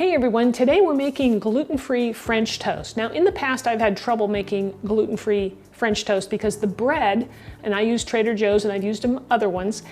Hey everyone, today we're making gluten-free French toast. Now in the past I've had trouble making gluten-free French toast because the bread, and I use Trader Joe's and I've used other ones,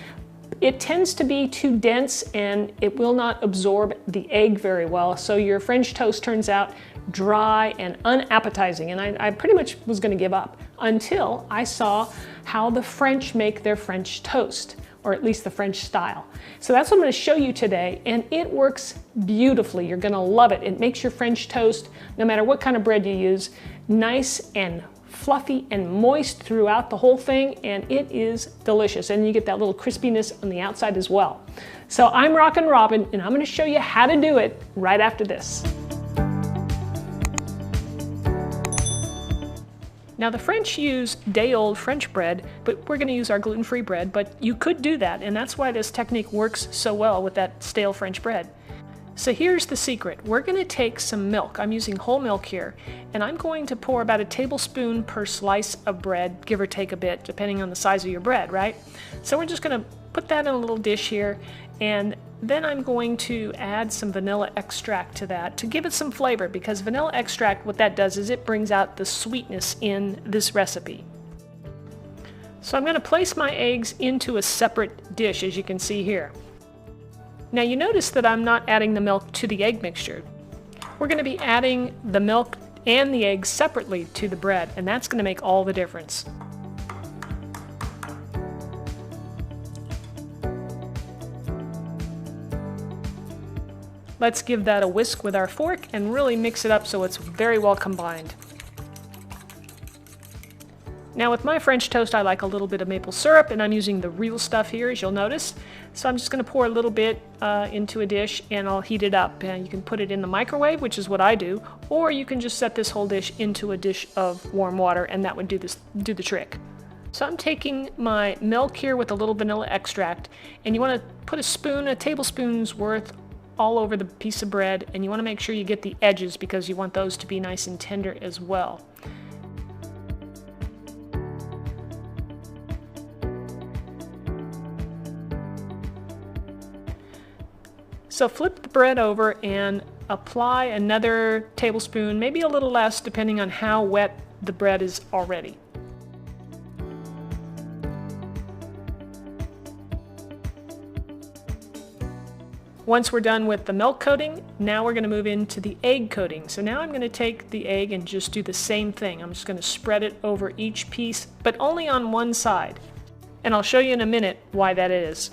it tends to be too dense and it will not absorb the egg very well. So your French toast turns out dry and unappetizing, and I pretty much was going to give up until I saw how the French make their French toast, or at least the French style. So that's what I'm going to show you today, and it works beautifully. You're going to love it. It makes your French toast, no matter what kind of bread you use, nice and fluffy and moist throughout the whole thing, and it is delicious. And you get that little crispiness on the outside as well. So I'm Rockin' Robin, and I'm going to show you how to do it right after this. Now the French use day-old French bread, but we're going to use our gluten-free bread, but you could do that, and that's why this technique works so well with that stale French bread. So here's the secret. We're going to take some milk. I'm using whole milk here, and I'm going to pour about a tablespoon per slice of bread, give or take a bit, depending on the size of your bread, right? So we're just going to put that in a little dish here, and then I'm going to add some vanilla extract to that to give it some flavor, because vanilla extract, what that does is it brings out the sweetness in this recipe. So I'm going to place my eggs into a separate dish, as you can see here. Now you notice that I'm not adding the milk to the egg mixture. We're going to be adding the milk and the eggs separately to the bread, and that's going to make all the difference. Let's give that a whisk with our fork and really mix it up so it's very well combined. Now with my French toast, I like a little bit of maple syrup, and I'm using the real stuff here, as you'll notice. So I'm just going to pour a little bit into a dish, and I'll heat it up. You can put it in the microwave, which is what I do, or you can just set this whole dish into a dish of warm water, and that would do the trick. So I'm taking my milk here with a little vanilla extract, and you want to put a tablespoon's worth all over the piece of bread, and you want to make sure you get the edges because you want those to be nice and tender as well. So flip the bread over and apply another tablespoon, maybe a little less depending on how wet the bread is already. Once we're done with the milk coating, now we're going to move into the egg coating. So now I'm going to take the egg and just do the same thing. I'm just going to spread it over each piece, but only on one side. And I'll show you in a minute why that is.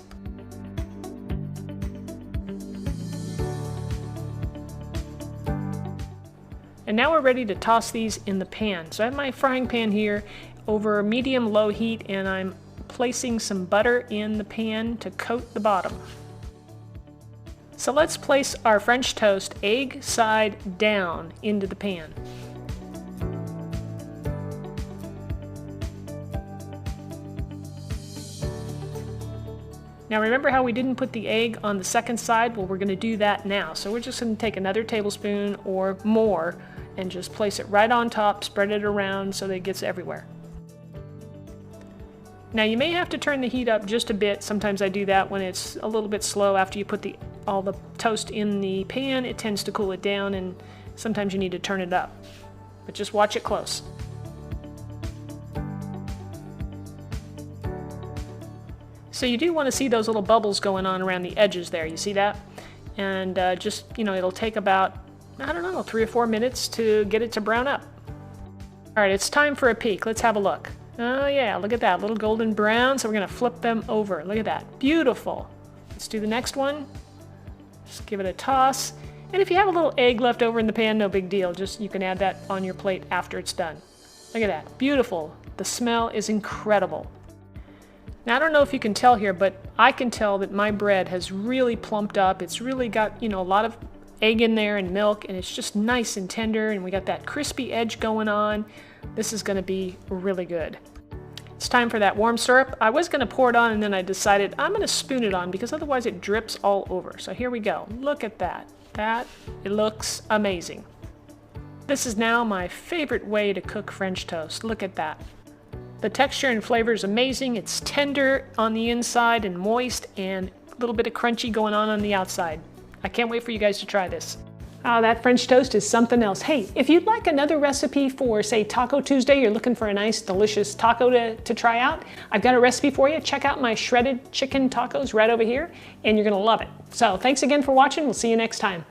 And now we're ready to toss these in the pan. So I have my frying pan here over medium-low heat, and I'm placing some butter in the pan to coat the bottom. So let's place our French toast egg side down into the pan. Now remember how we didn't put the egg on the second side? Well, we're going to do that now. So we're just going to take another tablespoon or more and just place it right on top, spread it around so that it gets everywhere. Now you may have to turn the heat up just a bit. Sometimes I do that when it's a little bit slow after you put all the toast in the pan. It tends to cool it down, and sometimes you need to turn it up. But just watch it close. So you do want to see those little bubbles going on around the edges there. You see that? And just, it'll take about, 3 or 4 minutes to get it to brown up. All right, it's time for a peek. Let's have a look. Oh yeah, look at that, little golden brown. So we're going to flip them over. Look at that, beautiful. Let's do the next one. Just give it a toss. And if you have a little egg left over in the pan, no big deal. You can add that on your plate after it's done. Look at that, beautiful. The smell is incredible. Now I don't know if you can tell here, but I can tell that my bread has really plumped up. It's really got, a lot of egg in there and milk, and it's just nice and tender, and we got that crispy edge going on. This is going to be really good. It's time for that warm syrup. I was going to pour it on, and then I decided I'm going to spoon it on because otherwise it drips all over. So here we go. Look at that. It looks amazing. This is now my favorite way to cook French toast. Look at that. The texture and flavor is amazing. It's tender on the inside and moist, and a little bit of crunchy going on the outside. I can't wait for you guys to try this. Oh, that French toast is something else. Hey, if you'd like another recipe for, say, Taco Tuesday, you're looking for a nice, delicious taco to try out, I've got a recipe for you. Check out my shredded chicken tacos right over here, and you're gonna love it. So thanks again for watching. We'll see you next time.